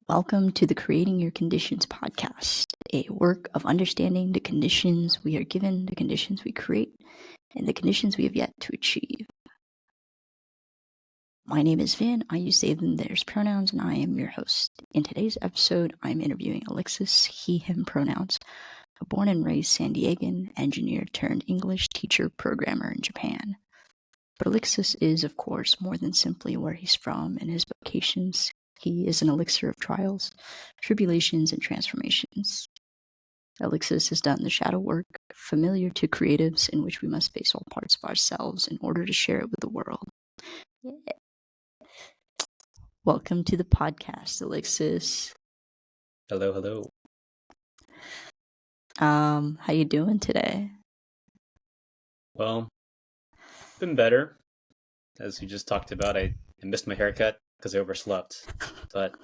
Welcome to the Creating Your Conditions podcast, a work of understanding the conditions we are given, the conditions we create, and the conditions we have yet to achieve. My name is Vin. I use they, them, theirs pronouns, and I am your host. In today's episode, I'm interviewing Ellixis, he, him pronouns, a born and raised San Diegan engineer turned English teacher programmer in Japan. But Ellixis is, of course, more than simply where he's from and his vocations. He is an elixir of trials, tribulations, and transformations. Ellixis has done the shadow work familiar to creatives in which we must face all parts of ourselves in order to share it with the world. Yeah. Welcome to the podcast, Ellixis. Hello. How you doing today? Well, been better. As we just talked about, I missed my haircut because I overslept. But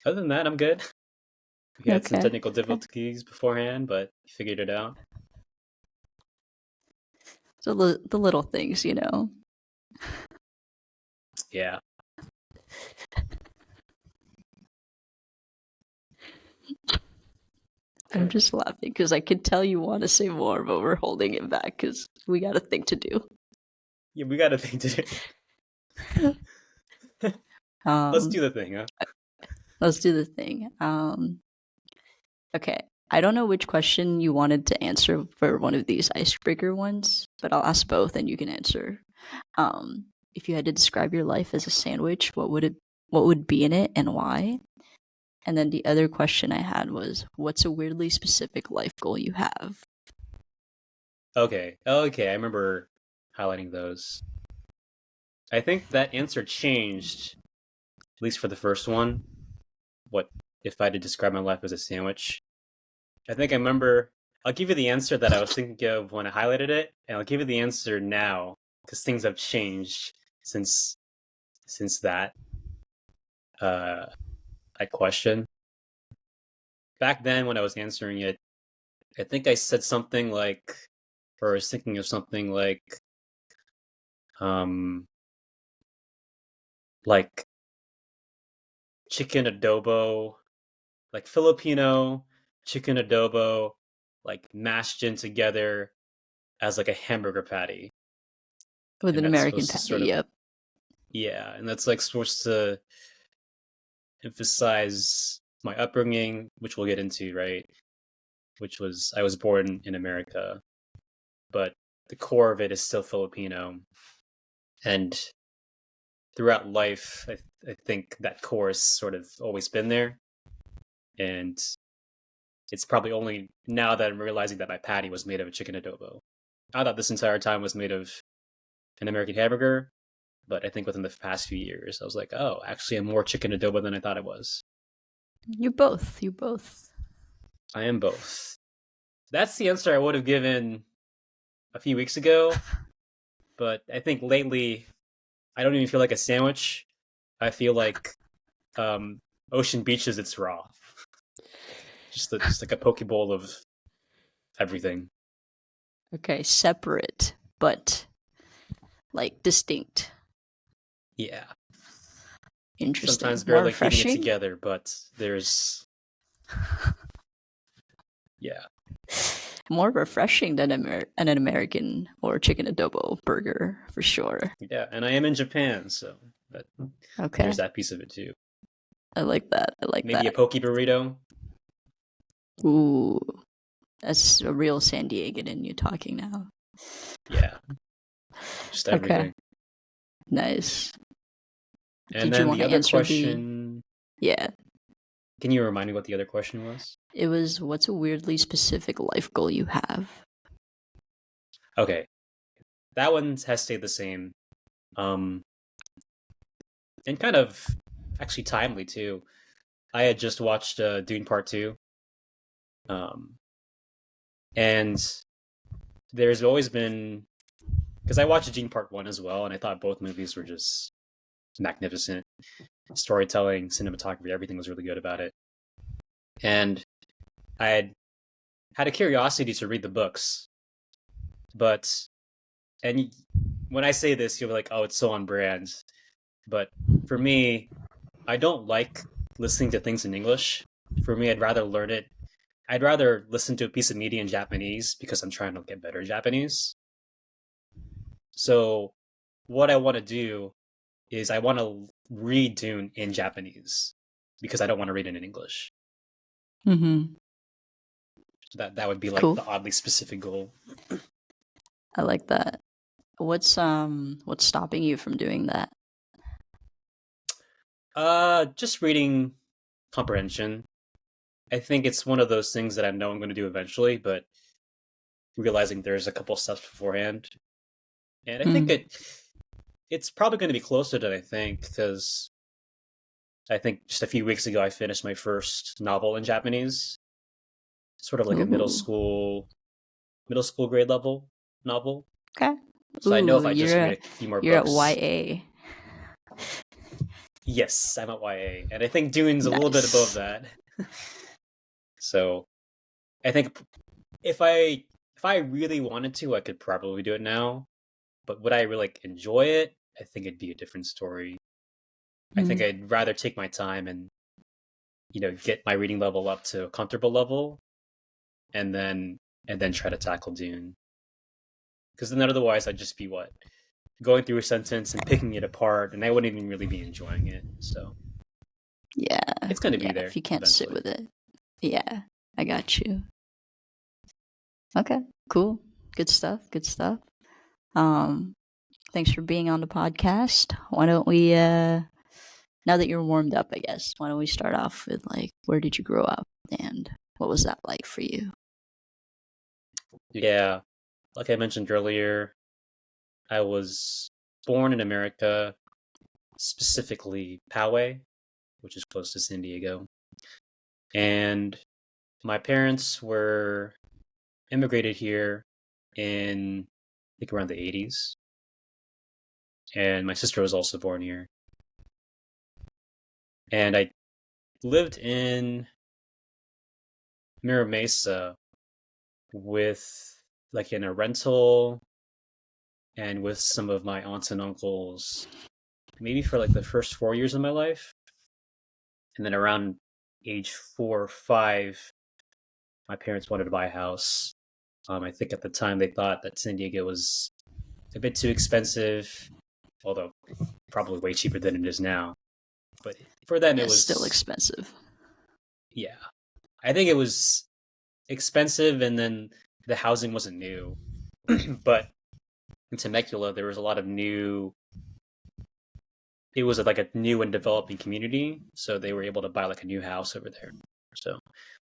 other than that, I'm good. We had some technical difficulties beforehand, but figured it out. So the little things, you know. Yeah. I'm just laughing because I can tell you want to say more, but we're holding it back because we got a thing to do. Yeah, we got a thing to do. Let's do the thing, huh? Let's do the thing. Okay. I don't know which question you wanted to answer for one of these icebreaker ones, but I'll ask both and you can answer. If you had to describe your life as a sandwich, what would be in it and why? And then the other question I had was, what's a weirdly specific life goal you have? Okay. I remember highlighting those. I think that answer changed, at least for the first one. What if I had to describe my life as a sandwich? I think I remember. I'll give you the answer that I was thinking of when I highlighted it, and I'll give you the answer now because things have changed since that question. Back then, when I was answering it, I think I said something like, or I was thinking of something like chicken adobo, like Filipino chicken adobo, like mashed in together as like a hamburger patty. With an American patty, yep. Yeah, and that's like supposed to emphasize my upbringing, which we'll get into, right? Which was, I was born in America, but the core of it is still Filipino. And throughout life, I think that core has sort of always been there. And it's probably only now that I'm realizing that my patty was made of a chicken adobo. I thought this entire time was made of an American hamburger, but I think within the past few years, I was like, oh, actually, I'm more chicken adobo than I thought I was. You're both. I am both. That's the answer I would have given a few weeks ago, but I think lately, I don't even feel like a sandwich. I feel like Ocean Beaches, it's raw. just like a poke bowl of everything. Okay, separate, but like distinct. Yeah. Interesting. Sometimes barely keeping it together, but there's... Yeah. More refreshing than an American or chicken adobo burger, for sure. Yeah, and I am in Japan, so there's that piece of it too. I like that. Maybe a poke burrito. Ooh, that's a real San Diegan in you talking now. Yeah. Just everything. Okay. Nice. And then the other question... Yeah. Can you remind me what the other question was? It was, what's a weirdly specific life goal you have? Okay. That one has stayed the same. And kind of actually timely too. I had just watched Dune Part 2. And there's always been... Because I watched Dune Part 1 as well, and I thought both movies were just magnificent. Storytelling, cinematography, everything was really good about it. And I had a curiosity to read the books. And when I say this, you'll be like, oh, it's so on brand. But for me, I don't like listening to things in English. For me, I'd rather listen to a piece of media in Japanese because I'm trying to get better at Japanese. So what I want to do is I want to read Dune in Japanese because I don't want to read it in English. Mm-hmm. That would be like Cool. the oddly specific goal. I like that. What's stopping you from doing that? Just reading comprehension. I think it's one of those things that I know I'm going to do eventually, but realizing there's a couple steps beforehand. And I think it's probably going to be closer than I think, because I think just a few weeks ago I finished my first novel in Japanese. Sort of like a middle Ooh. school grade level novel. Okay. So I know if I just read a few more you're at books. YA. Yes, I'm at YA, and I think Dune's a little bit Nice. above that. So I think if I really wanted to, I could probably do it now. But would I really enjoy it? I think it'd be a different story. I think I'd rather take my time and get my reading level up to a comfortable level, and then try to tackle Dune. Because then otherwise I'd just be going through a sentence and picking it apart, and I wouldn't even really be enjoying it. So yeah, it's going to be there if you can't eventually. sit with it. Yeah, I got you. Okay, cool. Good stuff. Thanks for being on the podcast. Why don't we now that you're warmed up, I guess, why don't we start off with like, where did you grow up and what was that like for you? Yeah, like I mentioned earlier, I was born in America, specifically Poway, which is close to San Diego. And my parents were immigrated here in, I think, around the 80s. And my sister was also born here. And I lived in Mira Mesa in a rental and with some of my aunts and uncles, maybe for like the first 4 years of my life. And then around age 4 or 5, my parents wanted to buy a house. I think at the time they thought that San Diego was a bit too expensive, although probably way cheaper than it is now. But for them, it was still expensive. Yeah, I think it was expensive, and then the housing wasn't new. But in Temecula, there was a lot of new. It was like a new and developing community, so they were able to buy like a new house over there. So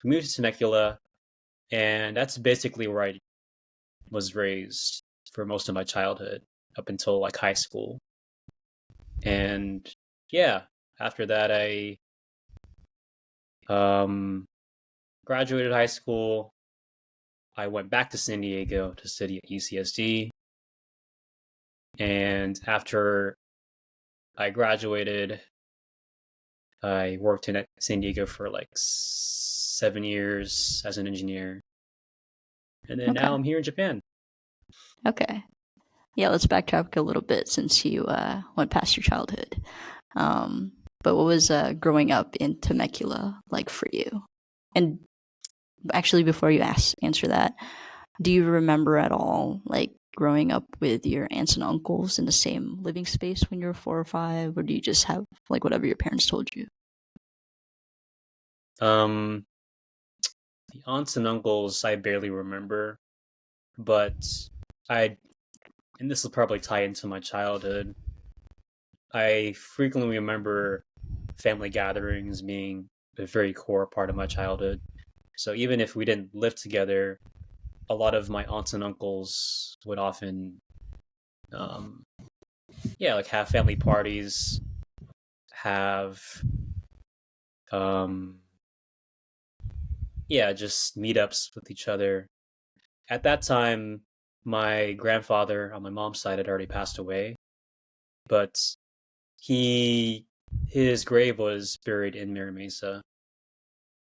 we moved to Temecula, and that's basically where I was raised for most of my childhood up until like high school. And yeah, after that I graduated high school. I went back to San Diego to study at UCSD. And after I graduated, I worked in San Diego for like 7 years as an engineer. And then now I'm here in Japan. Okay. Yeah, let's backtrack a little bit since you went past your childhood. But what was growing up in Temecula like for you? And actually, before you answer that, do you remember at all like growing up with your aunts and uncles in the same living space when you were 4 or 5, or do you just have like whatever your parents told you? The aunts and uncles I barely remember, but and this will probably tie into my childhood. I frequently remember family gatherings being a very core part of my childhood. So even if we didn't live together, a lot of my aunts and uncles would often, like have family parties, have, just meetups with each other. At that time, my grandfather on my mom's side had already passed away, but his grave was buried in Mira Mesa.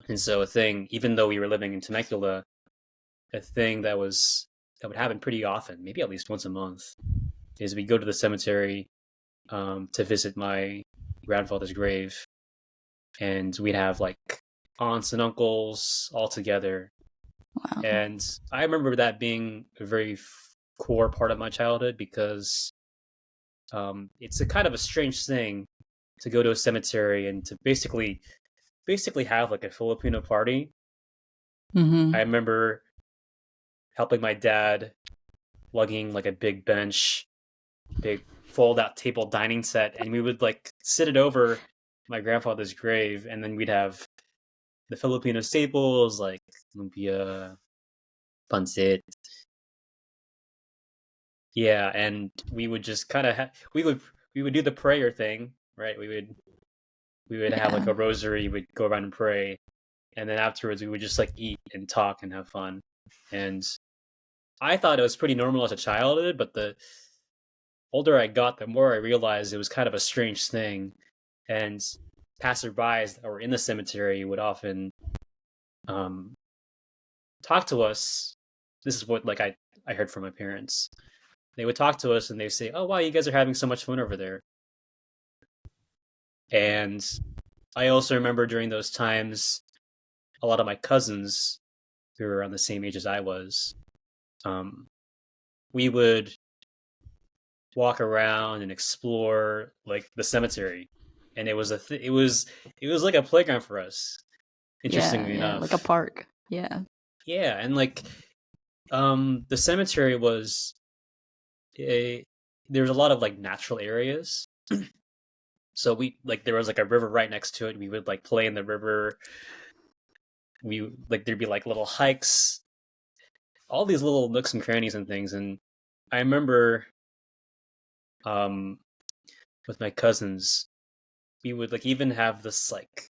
And so even though we were living in Temecula, a thing that would happen pretty often, maybe at least once a month, is we go to the cemetery to visit my grandfather's grave. and we'd have like aunts and uncles all together. Wow. And I remember that being a very core part of my childhood because it's a kind of a strange thing to go to a cemetery and to basically have like a Filipino party. Mm-hmm. I remember helping my dad lugging like a big bench, big fold out table dining set, and we would like sit it over my grandfather's grave, and then we'd have the Filipino staples like lumpia, pancit. Yeah, and we would just kind of we would do the prayer thing, right? We would have like Yeah. a rosary, we'd go around and pray, and then afterwards we would just like eat and talk and have fun. And I thought it was pretty normal as a child, but the older I got, the more I realized it was kind of a strange thing. And passerbys that were in the cemetery would often um, talk to us. This is what like I heard from my parents. They would talk to us and they say, "Oh wow, you guys are having so much fun over there." And I also remember during those times, a lot of my cousins who were around the same age as I was, um, we would walk around and explore like the cemetery, and it was it was like a playground for us. Interestingly Yeah, like a enough, park. Yeah. yeah, and like the cemetery was a there was a lot of like natural areas. So we like there was like a river right next to it. We would like play in the river. We like there'd be like little hikes, all these little nooks and crannies and things. And I remember um with my cousins, we would like even have this like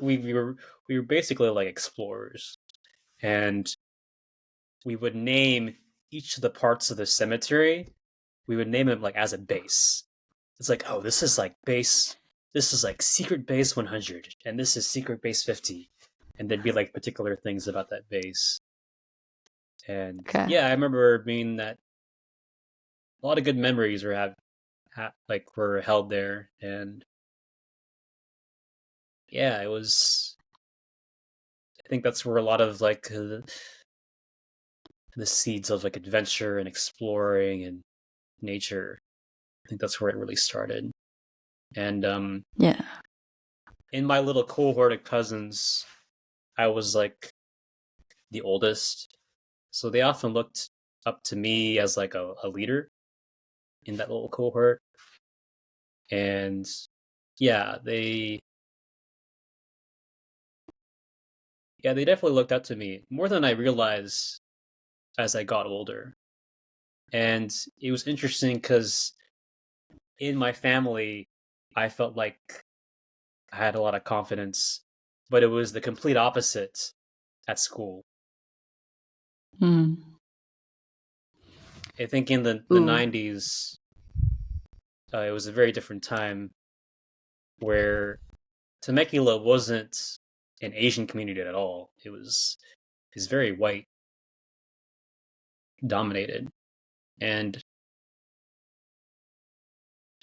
we were basically like explorers, and we would name each of the parts of the cemetery. We would name it like as a base. It's like, oh, this is like base. This is like secret base 100, and this is secret base 50, and there'd be like particular things about that base. And Okay. yeah, I remember being that a lot of good memories were like were held there, and yeah, it was. I think that's where a lot of like the seeds of like adventure and exploring and nature. I think that's where it really started. And Yeah. in my little cohort of cousins, I was like the oldest, so they often looked up to me as like a leader in that little cohort. And yeah, they definitely looked up to me more than I realized as I got older. And it was interesting because in my family, I felt like I had a lot of confidence, but it was the complete opposite at school. Mm. I think in the Ooh. 90s, it was a very different time where Temecula wasn't an Asian community at all. It's very white dominated. And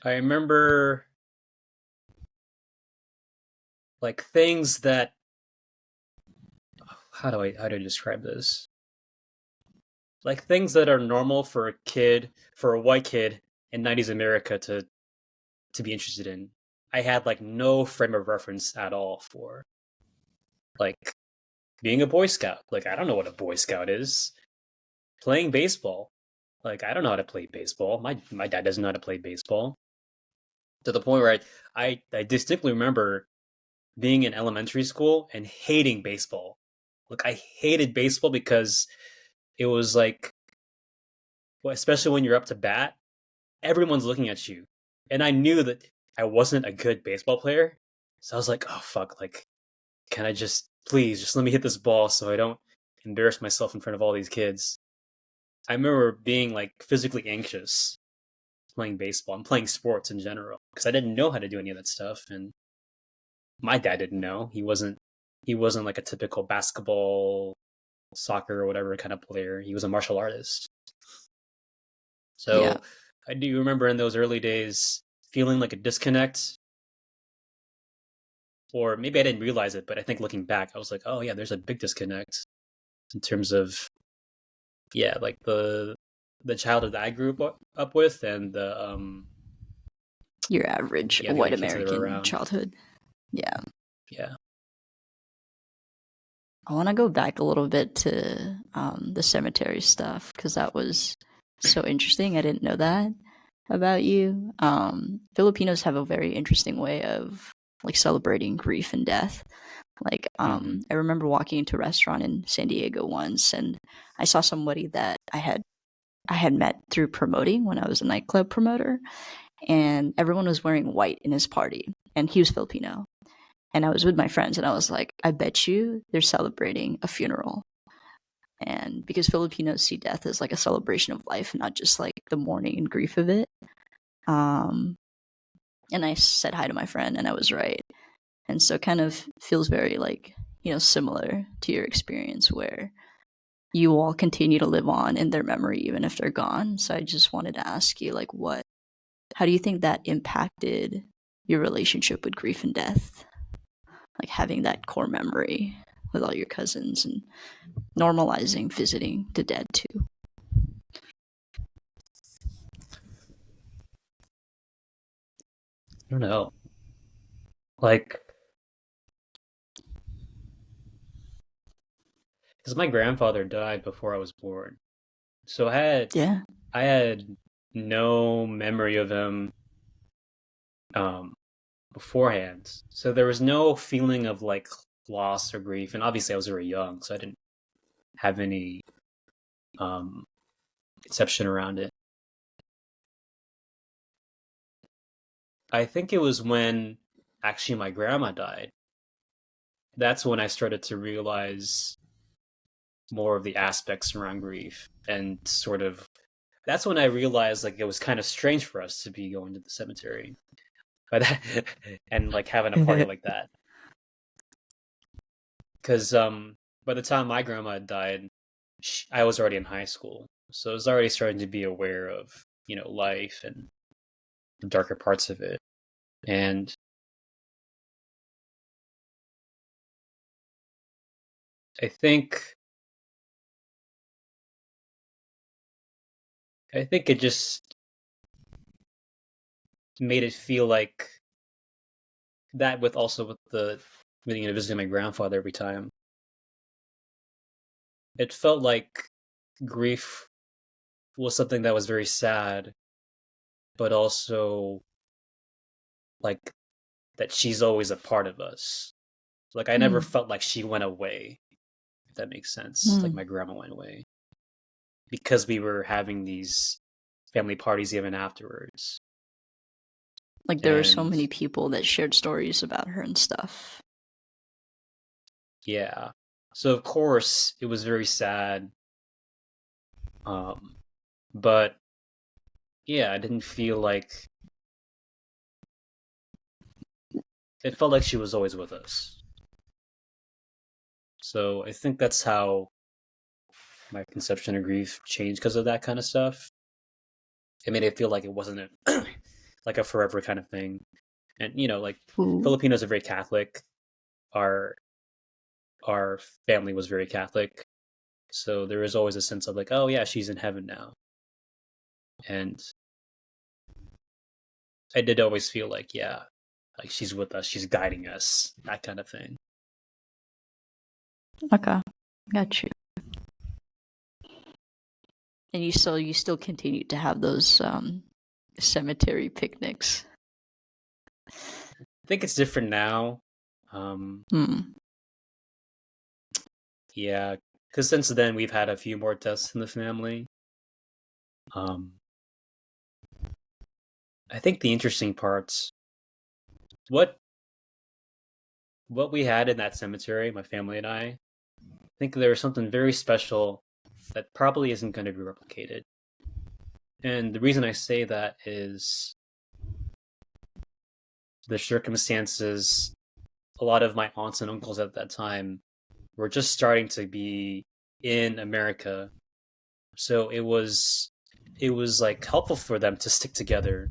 I remember like things that how do I describe this? Like things that are normal for a white kid in 90s America to be interested in. I had like no frame of reference at all for like being a Boy Scout. Like I don't know what a Boy Scout is. Playing baseball. Like I don't know how to play baseball. My dad doesn't know how to play baseball. To the point where I distinctly remember being in elementary school and hating baseball. Like I hated baseball because it was like, well, especially when you're up to bat, everyone's looking at you, and I knew that I wasn't a good baseball player. So I was like, oh fuck, like, can I just please just let me hit this ball so I don't embarrass myself in front of all these kids. I remember being like physically anxious playing baseball and playing sports in general because I didn't know how to do any of that stuff, and my dad didn't know. He wasn't like a typical basketball, soccer, or whatever kind of player. He was a martial artist. Yeah. So I do remember in those early days feeling like a disconnect or maybe I didn't realize it, but I think looking back, I was like, oh yeah, there's a big disconnect in terms of like the childhood that I grew up with, and the Your average the white other kids that were American around. childhood. Yeah. Yeah. I want to go back a little bit to the cemetery stuff because that was so interesting. I didn't know that about you. Filipinos have a very interesting way of like celebrating grief and death. Like, Mm-hmm. I remember walking into a restaurant in San Diego once, and I saw somebody that I had met through promoting when I was a nightclub promoter, and everyone was wearing white in his party, and he was Filipino. And I was with my friends, and I was like, I bet you they're celebrating a funeral. And because Filipinos see death as like a celebration of life, not just like the mourning and grief of it. Um, and I said hi to my friend, and I was right. And so, kind of feels very like, similar to your experience where you all continue to live on in their memory even if they're gone. So, I just wanted to ask you, like, how do you think that impacted your relationship with grief and death? Like having that core memory with all your cousins and normalizing visiting the dead too. I don't know. Like, because my grandfather died before I was born, so Yeah. I had no memory of him um beforehand. So there was no feeling of like loss or grief, and obviously I was very young, so I didn't have any um conception around it. I think it was when actually my grandma died. That's when I started to realize more of the aspects around grief, and sort of that's when I realized like it was kind of strange for us to be going to the cemetery, but and like having a party like that. Because by the time my grandma had died, I was already in high school, so I was already starting to be aware of life and the darker parts of it, and I think it just made it feel like that, with the visiting my grandfather every time. It felt like grief was something that was very sad, but also like that she's always a part of us. Like I never Hmm. felt like she went away, if that makes sense. Like Hmm. my grandma went away because we were having these family parties even afterwards. Like there were so And many people that shared stories about her and stuff. yeah. So of course it was very sad. Um but yeah, I didn't feel like it felt like she was always with us. So I think that's how my conception of grief changed because of that kind of stuff. It made it feel like it wasn't like a forever kind of thing. And like Ooh. Filipinos are very Catholic. Our our family was very Catholic, so there was always a sense of like, oh yeah, she's in heaven now. And I did always feel like, yeah, like she's with us, she's guiding us, that kind of thing. Okay. Got you. And you still continue to have those cemetery picnics. I think it's different now. Um, Hmm. yeah, because since then we've had a few more deaths in the family. Um, I think the interesting parts, what we had in that cemetery, my family and I think there was something very special that probably isn't going to be replicated. And the reason I say that is the circumstances. A lot of my aunts and uncles at that time were just starting to be in America, so it was like helpful for them to stick together.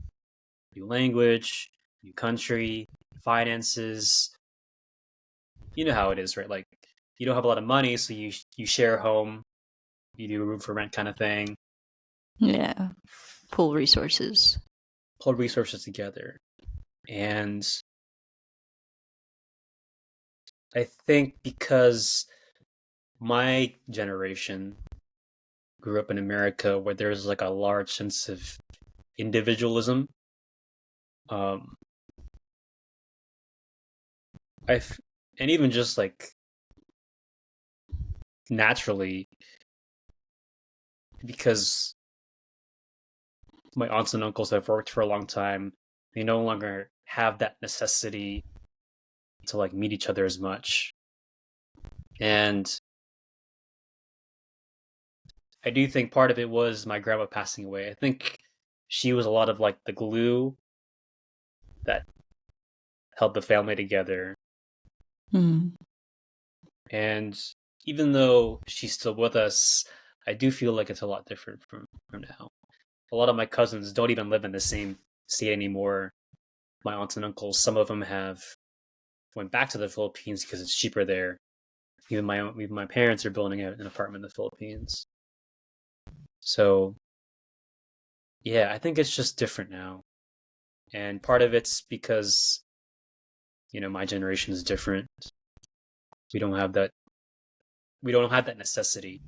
New language, new country, finances. you know how it is, right? Like you don't have a lot of money, so you share a home, you do a room for rent kind of thing. Yeah. Pull resources. Pull resources together. And I think because my generation grew up in America where there's like a large sense of individualism. Um, I've and even just like naturally, because my aunts and uncles have worked for a long time, they no longer have that necessity to like meet each other as much. And I do think part of it was my grandma passing away. I think she was a lot of like the glue that held the family together. Mm. And even though she's still with us, I do feel like it's a lot different from now. A lot of my cousins don't even live in the same state anymore. My aunts and uncles, some of them have went back to the Philippines because it's cheaper there. Even my parents are building an apartment in the Philippines. So yeah, I think it's just different now. And part of it's because, my generation is different. We don't have that we don't have that necessity.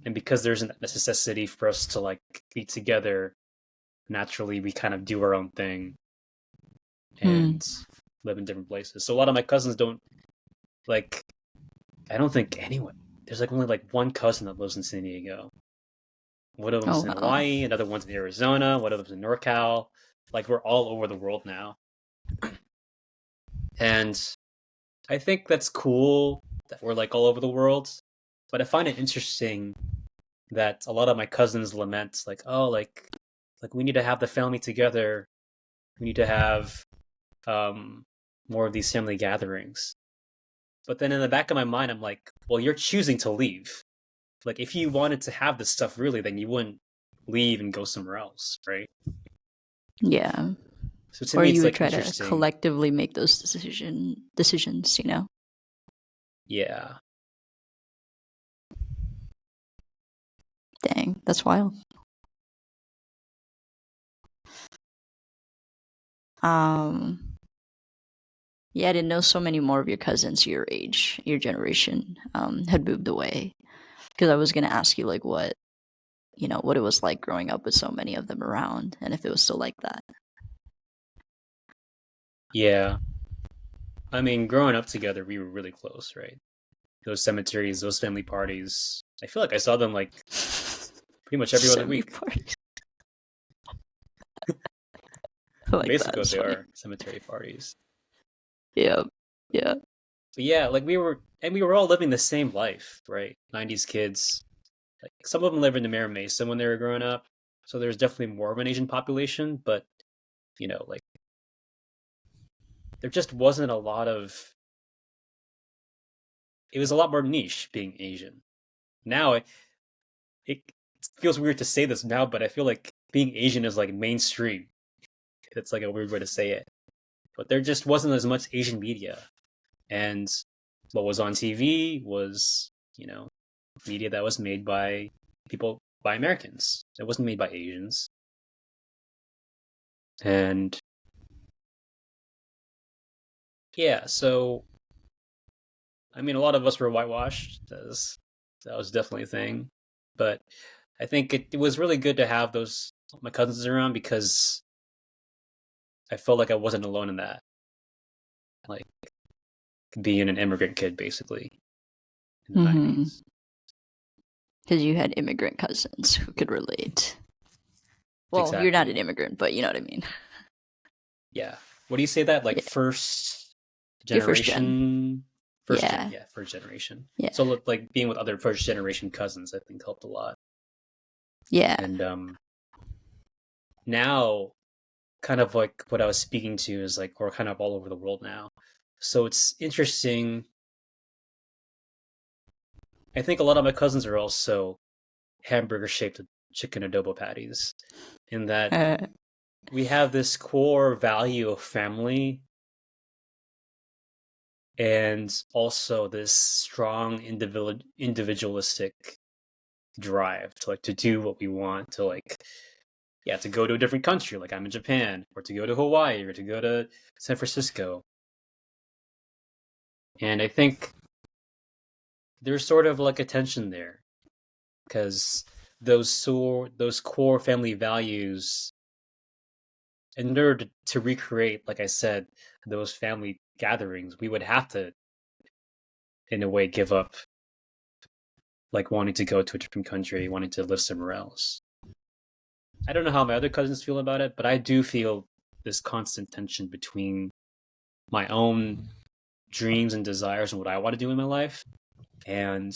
And because there isn't that necessity for us to like be together, naturally we kind of do our own thing and live in different places. So a lot of my cousins don't like I don't think anyone there's like only like one cousin that lives in San Diego. One of them's Oh, in wow. Hawaii, another one's in Arizona, one of them's in NorCal. Like we're all over the world now. And I think that's cool that we're like all over the world. But I find it interesting that a lot of my cousins lament like, oh, like we need to have the family together. We need to have um more of these family gatherings. But then in the back of my mind, I'm like, well, you're choosing to leave. Like if you wanted to have this stuff really, then you wouldn't leave and go somewhere else, right? Yeah. So to Or me, you it's would like try to interesting. collectively make those decisions, you know? Yeah. Dang, that's wild. Um, yeah, I didn't know so many more of your cousins your age, your generation, had moved away. Because I was gonna ask you like what it was like growing up with so many of them around, and if it was still like that. Yeah. I mean, growing up together, we were really close, right? Those cemeteries, those family parties. I feel like I saw them like pretty much every other Semi week. parties. I like that. Basically what It's they funny. are, cemetery parties. Yeah. Yeah. But yeah, like we were all living the same life, right? 90s kids. Like some of them lived in Mira Mesa when they were growing up. So there's definitely more of an Asian population, but like there just wasn't a lot of it was a lot more niche being Asian. Now it feels weird to say this now, but I feel like being Asian is like mainstream. It's like a weird way to say it. But there just wasn't as much Asian media. And what was on TV was, media that was made by by Americans. It wasn't made by Asians. And yeah, so I mean, a lot of us were whitewashed. That was definitely a thing. But I think it was really good to have my cousins around because I felt like I wasn't alone in that. Like being an immigrant kid, basically, in the Mm-hmm. 90s. Because you had immigrant cousins who could relate. Well, you're not an Exactly. immigrant, but you know what I mean. Yeah. What do you say that? Like Yeah. first You're first gen. generation? Yeah. First generation. Yeah. So like being with other first generation cousins, I think helped a lot. Yeah. And now kind of like what I was speaking to is like we're kind of all over the world now. So it's interesting. I think a lot of my cousins are also hamburger shaped chicken adobo patties in that Uh, we have this core value of family and also this strong individualistic drive to like to do what we want, to like to go to a different country, like I'm in Japan, or to go to Hawaii, or to go to San Francisco. And I think there's sort of like a tension there, because those core family values, in order to recreate, like I said, those family gatherings, we would have to, in a way, give up like wanting to go to a different country, wanting to live somewhere else. I don't know how my other cousins feel about it, but I do feel this constant tension between my own dreams and desires and what I want to do in my life and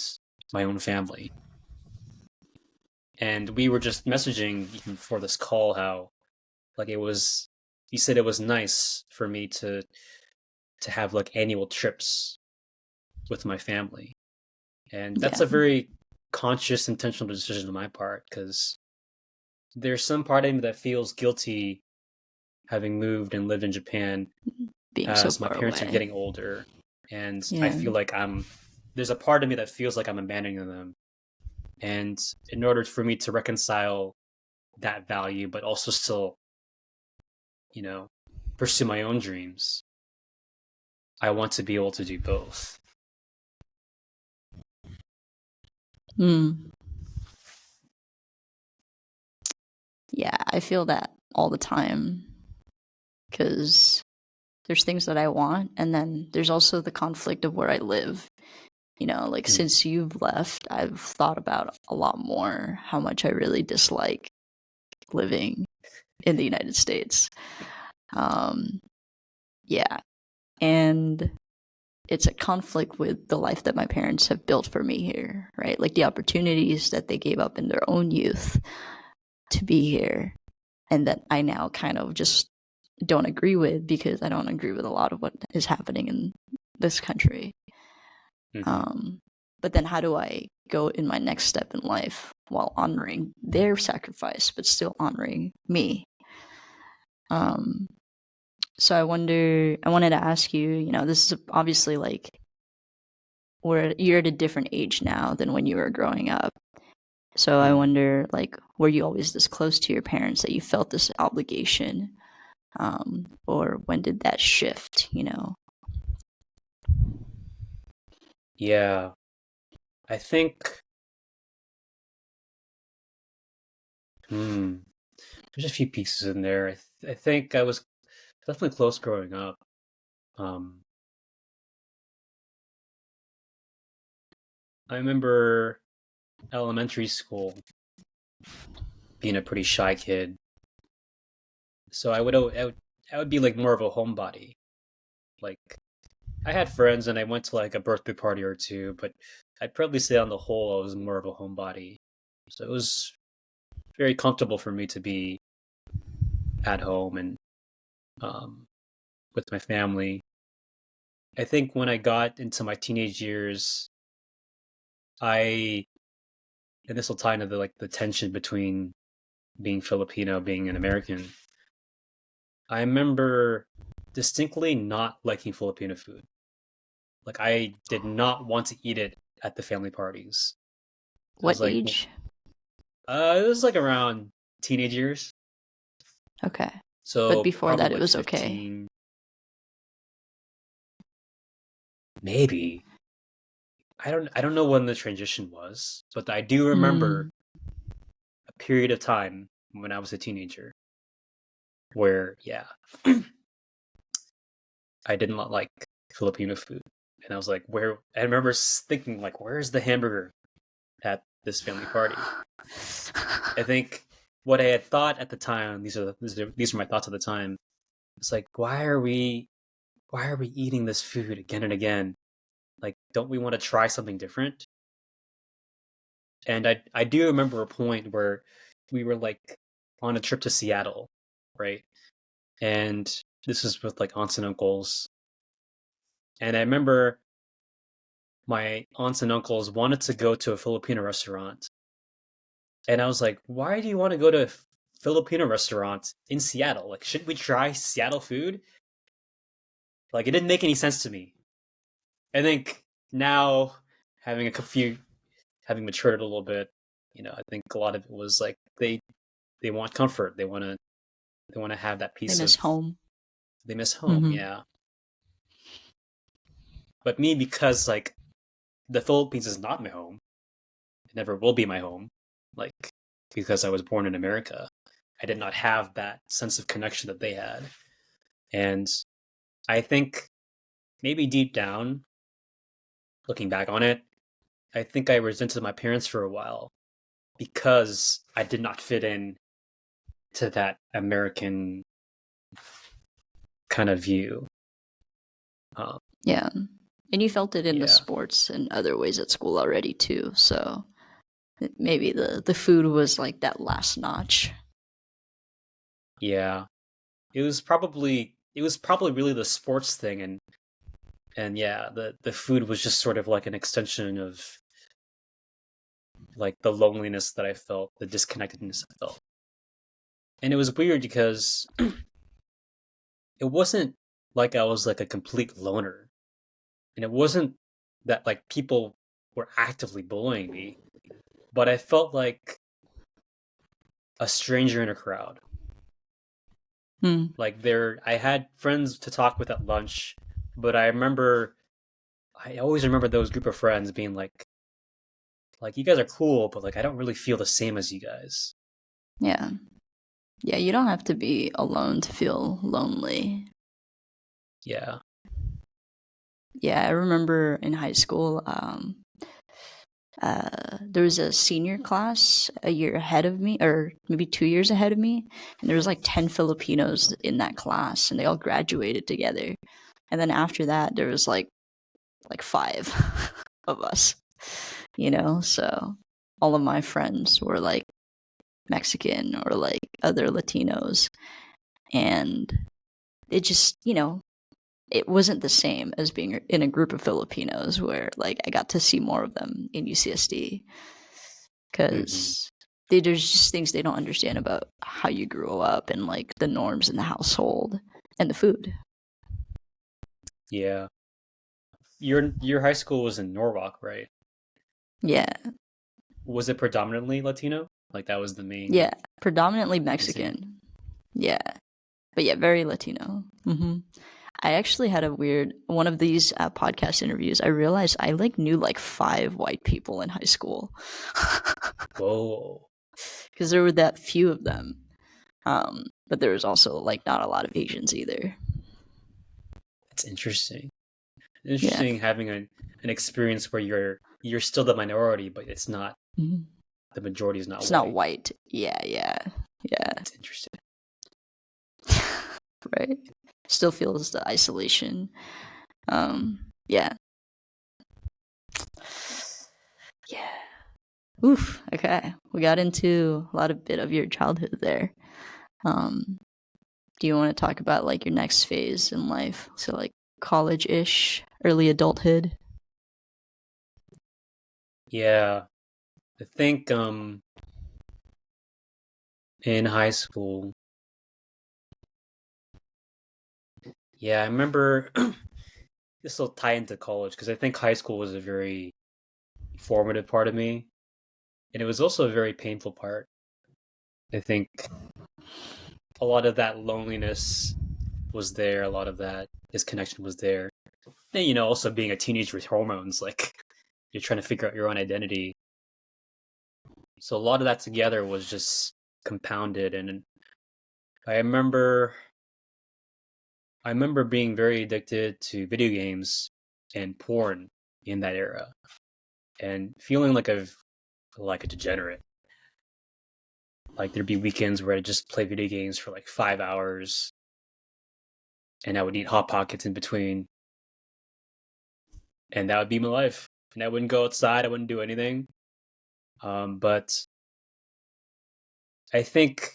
my own family. And we were just messaging even before this call how, like, he said it was nice for me to have like annual trips with my family. And that's a very conscious, intentional decision on my part, because there's some part of me that feels guilty having moved and lived in Japan being so as my far parents away. are getting older. And I feel like there's a part of me that feels like I'm abandoning them. And in order for me to reconcile that value, but also still, pursue my own dreams, I want to be able to do both. Yeah, I feel that all the time, because there's things that I want, and then there's also the conflict of where I live. Like since you've left, I've thought about a lot more how much I really dislike living in the United States. Yeah, and it's a conflict with the life that my parents have built for me here, right? Like the opportunities that they gave up in their own youth to be here, and that I now kind of just don't agree with, because I don't agree with a lot of what is happening in this country. But then how do I go in my next step in life while honoring their sacrifice, but still honoring me? So I wanted to ask you, this is obviously like you're at a different age now than when you were growing up. So I wonder, like, were you always this close to your parents that you felt this obligation? Or when did that shift, Yeah, I think there's a few pieces in there. I think I was definitely close growing up. I remember elementary school being a pretty shy kid, so I would be like more of a homebody. Like, I had friends and I went to like a birthday party or two, but I'd probably say on the whole I was more of a homebody. So it was very comfortable for me to be at home and with my family. I think when I got into my teenage years, and this will tie into the tension between being Filipino, being an American. I remember distinctly not liking Filipino food. Like, I did not want to eat it at the family parties. What age? It was like around teenage years. Okay. So but before that, it like was 15, okay. maybe. I don't know when the transition was, but I do remember a period of time when I was a teenager where, I did not like Filipino food. And I was like, I remember thinking, like, where's the hamburger at this family party? I think what I had thought at the time, these are my thoughts at the time. It's like, why are we eating this food again and again? Like, don't we want to try something different? And I do remember a point where we were like on a trip to Seattle, right? And this is with like aunts and uncles. And I remember my aunts and uncles wanted to go to a Filipino restaurant. And I was like, why do you want to go to a Filipino restaurant in Seattle? Like, shouldn't we try Seattle food? Like, it didn't make any sense to me. I think now having having matured a little bit, I think a lot of it was like they want comfort. They want to have that They piece miss of home. they miss home, Mm-hmm. yeah. But me, because like the Philippines is not my home, it never will be my home. Like because I was born in America, I did not have that sense of connection that they had. And I think maybe deep down, looking back on it, I think I resented my parents for a while because I did not fit in to that American kind of view. Um, Yeah. And you felt it in the yeah, sports and other ways at school already too. So maybe the food was like that last notch. yeah. It was probably really the sports thing, and yeah, the food was just sort of like an extension of like the loneliness that I felt, the disconnectedness I felt. And it was weird because it wasn't like I was like a complete loner. And it wasn't that like people were actively bullying me, but I felt like a stranger in a crowd. Hmm. Like I had friends to talk with at lunch, but I always remember those group of friends being like you guys are cool, but like I don't really feel the same as you guys. Yeah. Yeah, you don't have to be alone to feel lonely. Yeah. Yeah, I remember in high school, there was a senior class a year ahead of me, or maybe 2 years ahead of me, and there was like 10 Filipinos in that class, and they all graduated together. And then after that, there was like five of us, So all of my friends were like Mexican or like other Latinos, and it just it wasn't the same as being in a group of Filipinos where like I got to see more of them in UCSD Hmm. because there's just things they don't understand about how you grew up and like the norms in the household and the food. Yeah. Your high school was in Norwalk, right? Yeah, Was it predominantly Latino? Like that was the yeah, main predominantly visiting? Mexican. Yeah, but yeah, very Latino. I actually had a weird one of these podcast interviews. I realized I like knew like five white people in high school Whoa. because there were that few of them. But there was also like not a lot of Asians either. That's interesting. Yeah. Interesting having an experience where you're still the minority, but Mhm. the majority is not It's not white. white. Yeah, yeah, yeah. That's interesting. Right. Still feels the isolation. Yeah. Yeah. Oof. Okay. We got into a lot of bit of your childhood there. Um, do you want to talk about like your next phase in life? So like college-ish, early adulthood. Yeah. I think in high school, yeah, I remember this will tie into college because I think high school was a very formative part of me, and it was also a very painful part. I think a lot of that loneliness was there, a lot of that disconnection was there. And also being a teenager with hormones, like you're trying to figure out your own identity. So a lot of that together was just compounded, and I remember I remember being very addicted to video games and porn in that era, and feeling like a degenerate. Like there'd be weekends where I'd just play video games for like 5 hours, and I would eat hot pockets in between, and that would be my life. And I wouldn't go outside. I wouldn't do anything. But I think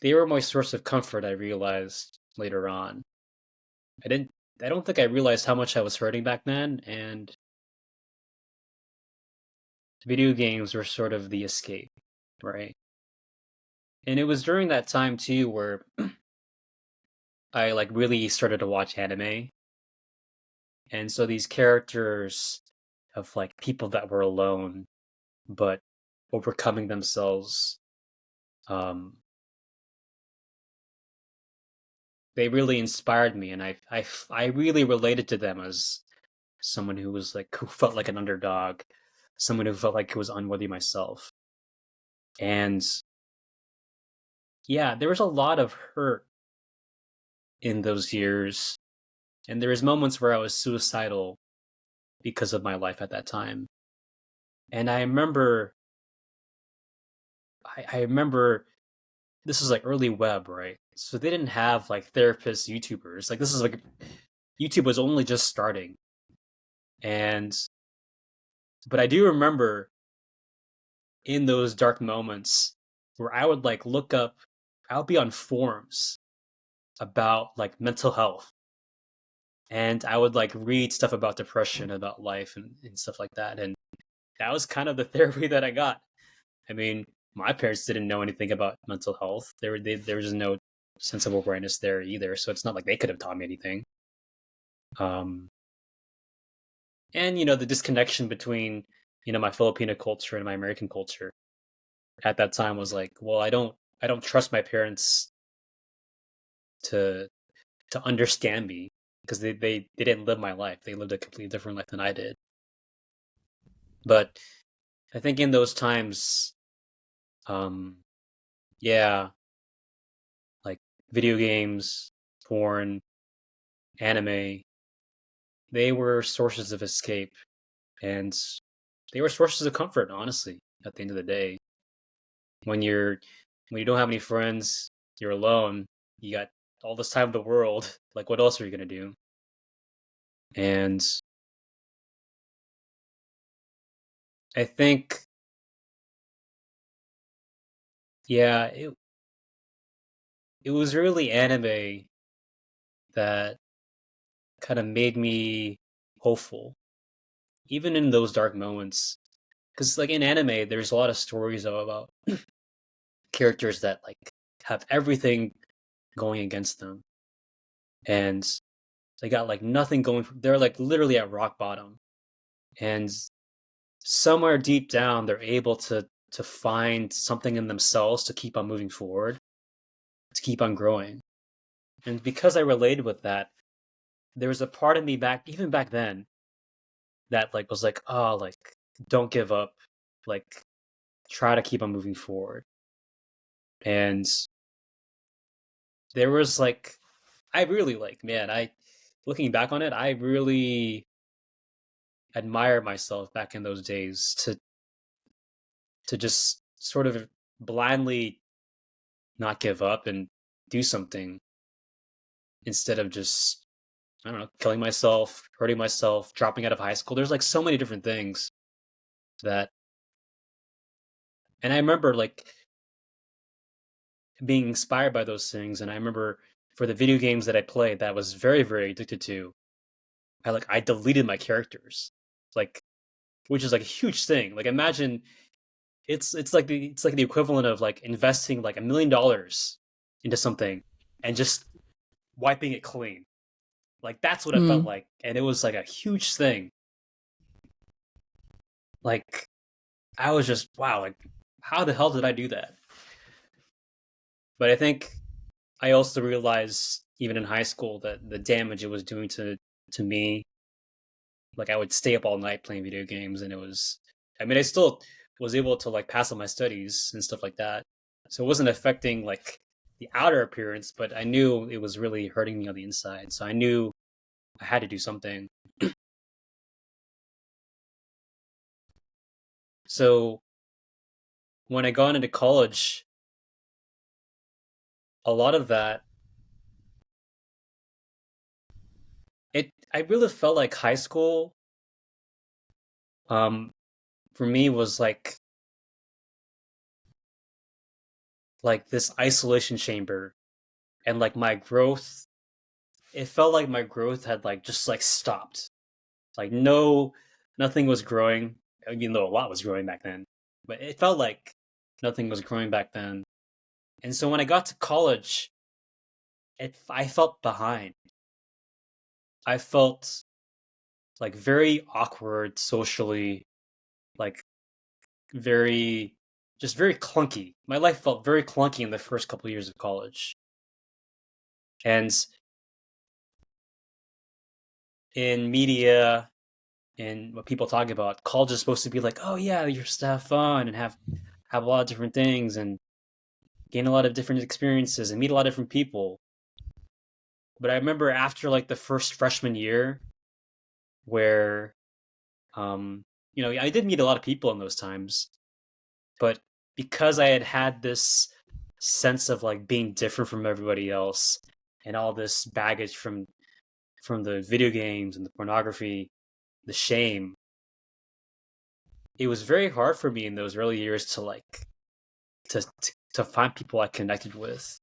they were my source of comfort. I realized later on. I didn't. I don't think I realized how much I was hurting back then, and video games were sort of the escape, right? And it was during that time too where I like really started to watch anime, And so these characters of like people that were alone, but overcoming themselves, um, they really inspired me, and I really related to them as someone who was like who felt like an underdog, someone who felt like who was unworthy myself. And yeah, there was a lot of hurt in those years, and there was moments where I was suicidal because of my life at that time. And I remember this was like early web, right? So they didn't have like therapists, YouTubers. Like this is like YouTube was only just starting. And but I do remember in those dark moments where I would like look up, I would be on forums about like mental health, and I would like read stuff about depression, about life, and stuff like that. And that was kind of the therapy that I got. I mean, my parents didn't know anything about mental health. There was no sense of awareness there either, so it's not like they could have taught me anything. Um, and the disconnection between my Filipino culture and my American culture at that time was like, well, I don't trust my parents to understand me because they didn't live my life. They lived a completely different life than I did. But I think in those times, um, yeah, like video games, porn, anime, they were sources of escape, and they were sources of comfort, honestly, at the end of the day. When you don't have any friends, you're alone, you got all this time in the world, like what else are you gonna do? And I think, yeah, it was really anime that kind of made me hopeful, even in those dark moments. Because like in anime, there's a lot of stories about characters that like have everything going against them, and they got like nothing going. They're like literally at rock bottom, and somewhere deep down, they're able to find something in themselves to keep on moving forward, to keep on growing. And because I related with that, there was a part of me even back then, that like was like, oh, like don't give up, like try to keep on moving forward. And there was like, I really like, man, I looking back on it, I really admire myself back in those days to just sort of blindly not give up and do something instead of just, I don't know, killing myself, hurting myself, dropping out of high school. There's like so many different things that, and I remember like being inspired by those things. And I remember for the video games that I played that I was very, very addicted to, I deleted my characters, like, which is like a huge thing. Like imagine it's like the equivalent of like investing like $1 million into something and just wiping it clean. Like that's what it felt Mm. like, and it was like a huge thing. Like I was just, wow, like how the hell did I do that? But I think I also realized even in high school that the damage it was doing to me. Like I would stay up all night playing video games, and it was, I mean, I still was able to like pass on my studies and stuff like that. So it wasn't affecting like the outer appearance, but I knew it was really hurting me on the inside. So I knew I had to do something. So when I got into college, a lot of that, I really felt like high school, um, for me was like this isolation chamber, and like my growth, it felt like my growth had like just like stopped. Like nothing was growing, even though a lot was growing back then. But it felt like nothing was growing back then. And so when I got to college, I felt behind. I felt like very awkward socially, like very just very clunky. My life felt very clunky in the first couple of years of college. And in media and what people talk about, college is supposed to be like, oh yeah, you're supposed to have fun and have a lot of different things and gain a lot of different experiences and meet a lot of different people. But I remember after like the first freshman year where I did meet a lot of people in those times, but because I had this sense of like being different from everybody else and all this baggage from the video games and the pornography, the shame, it was very hard for me in those early years to like to find people I connected with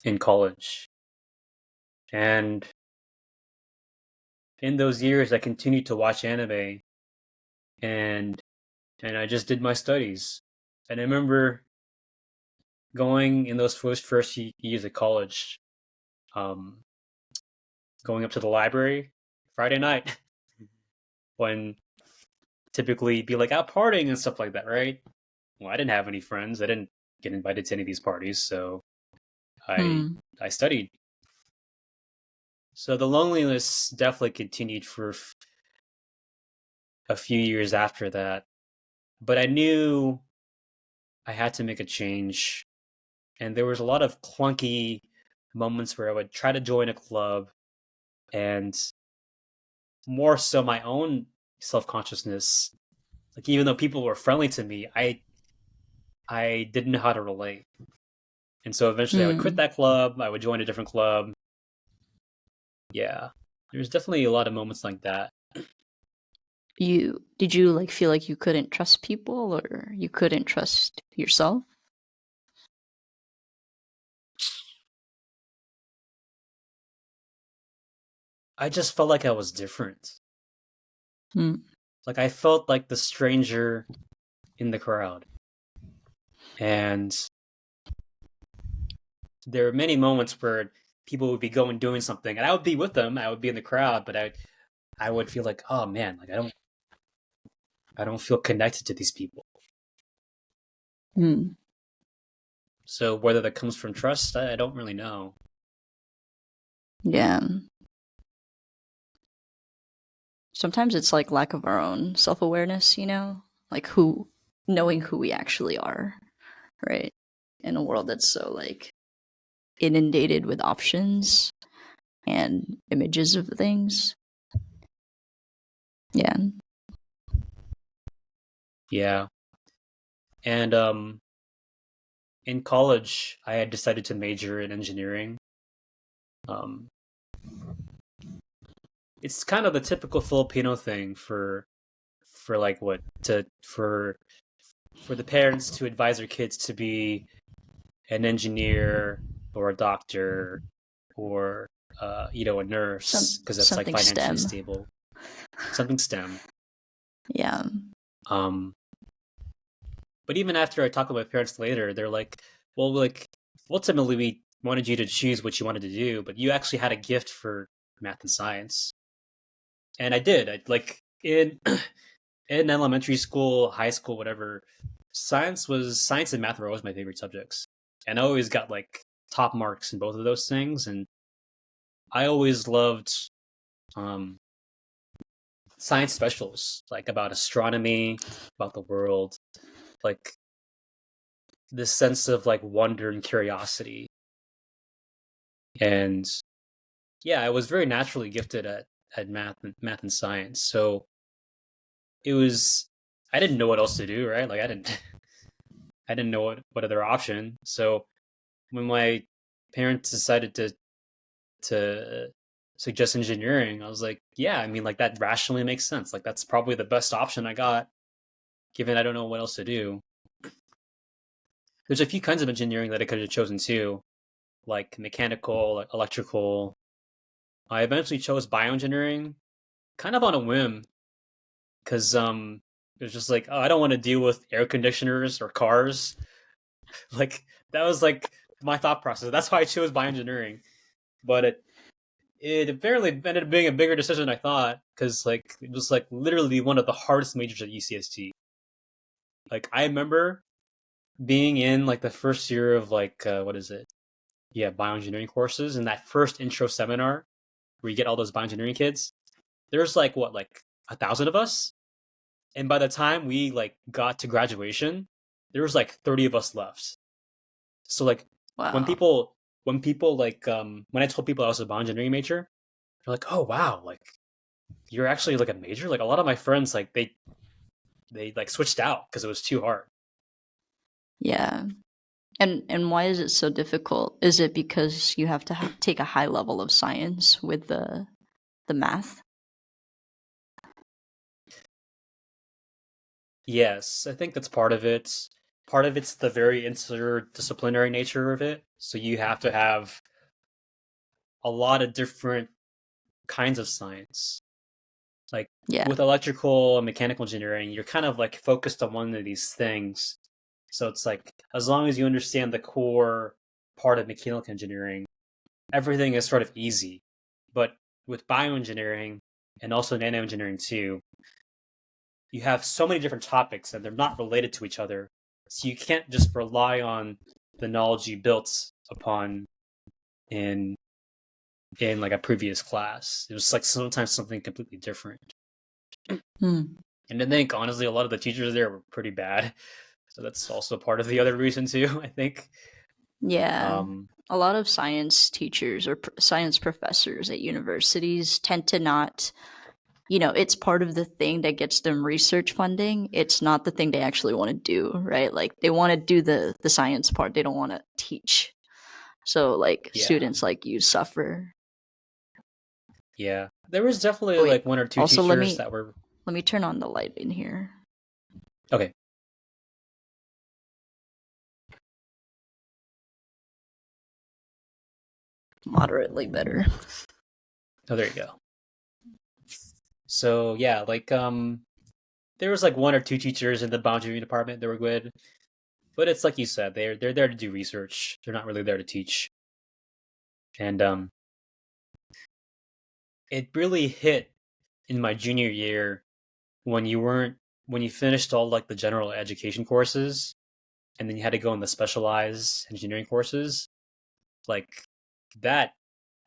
in college. And in those years I continued to watch anime and I just did my studies. And I remember going in those first years of college, um, going up to the library Friday night when typically be like out partying and stuff like that, right? Well, I didn't have any friends. I didn't get invited to any of these parties, so I I studied. So the loneliness definitely continued for a few years after that, but I knew I had to make a change, and there was a lot of clunky moments where I would try to join a club, and more so my own self-consciousness, like even though people were friendly to me, I didn't know how to relate. And so eventually I would quit that club, I would join a different club. Yeah. There's definitely a lot of moments like that. Did you like feel like you couldn't trust people or you couldn't trust yourself? I just felt like I was different. Mm. Like I felt like the stranger in the crowd. And there were many moments where people would be going doing something and I would be with them, I would be in the crowd, but I would feel like, oh man, like I don't feel connected to these people. Mm. So whether that comes from trust, I don't really know. Yeah. Sometimes it's like lack of our own self-awareness, like knowing who we actually are, right? In a world that's so like inundated with options and images of things. Yeah. Yeah. And in college, I had decided to major in engineering. Um, it's kind of the typical Filipino thing for like what to for the parents to advise their kids to be an engineer or a doctor or a nurse because that's like Something financially STEM. stable, something STEM. Yeah. Um, but even after I talk with my parents later, they're like, well, like ultimately we wanted you to choose what you wanted to do, but you actually had a gift for math and science. And I did. I like in elementary school, high school, whatever, science and math were always my favorite subjects. And I always got like top marks in both of those things. And I always loved um science specials, like about astronomy, about the world, like this sense of like wonder and curiosity. And yeah, I was very naturally gifted at math and science. So it was I didn't know what else to do, right? Like I didn't know what other option. So when my parents decided to suggest engineering, I was like, yeah, I mean like that rationally makes sense. Like that's probably the best option I got, given I don't know what else to do. There's a few kinds of engineering that I could have chosen too, like mechanical, like electrical. I eventually chose bioengineering, kind of on a whim, because it was just like, oh, I don't want to deal with air conditioners or cars. Like that was like my thought process. That's why I chose bioengineering. But it apparently ended up being a bigger decision than I thought, because like it was like literally one of the hardest majors at UCST. Like I remember being in like the first year of like what is it? Yeah, bioengineering courses, and that first intro seminar where you get all those bioengineering kids. There's like what, like 1,000 of us, and by the time we like got to graduation, there was like 30 of us left. So like when Wow. people like when I told people I was a bioengineering major, they're like, "Oh wow, like you're actually like a major?" Like a lot of my friends like they like switched out because it was too hard. Yeah. And why is it so difficult? Is it because you have to take a high level of science with the math? Yes, I think that's part of it. Part of it's the very interdisciplinary nature of it. So you have to have a lot of different kinds of science. Like Yeah. with electrical and mechanical engineering, you're kind of like focused on one of these things. So it's like as long as you understand the core part of mechanical engineering, everything is sort of easy. But with bioengineering and also nanoengineering too, you have so many different topics and they're not related to each other. So you can't just rely on the knowledge you built upon in like a previous class. It was like sometimes something completely different. Hmm. And I think honestly a lot of the teachers there were pretty bad. So that's also part of the other reason too, I think. Yeah. Um A lot of science teachers or science professors at universities tend to not, it's part of the thing that gets them research funding. It's not the thing they actually want to do, right? Like they want to do the science part. They don't want to teach. So like yeah. students like you suffer. Yeah. There was definitely Oh, wait. like one or two Also, teachers that were let me turn on the light in here. okay. Moderately better. Oh, there you go. So yeah, like there was like one or two teachers in the bioengineering department that were good. But it's like you said, they're there to do research. They're not really there to teach. And it really hit in my junior year when you finished all like the general education courses and then you had to go in the specialized engineering courses. Like that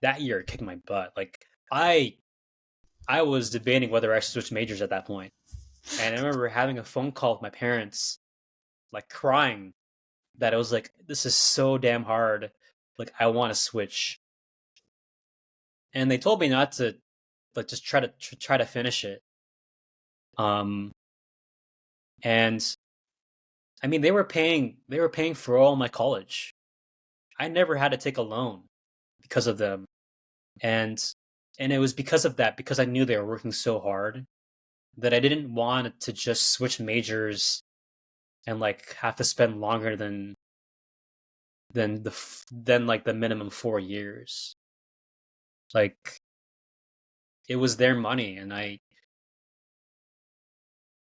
that year kicked my butt. Like I was debating whether I should switch majors at that point. And I remember having a phone call with my parents, like crying that it was like, this is so damn hard. Like I want to switch. And they told me not to, like just try to finish it. Um, and I mean they were paying for all my college. I never had to take a loan because of them, and it was because of that, because I knew they were working so hard, that I didn't want to just switch majors and like have to spend longer than like the minimum 4 years. Like it was their money, and I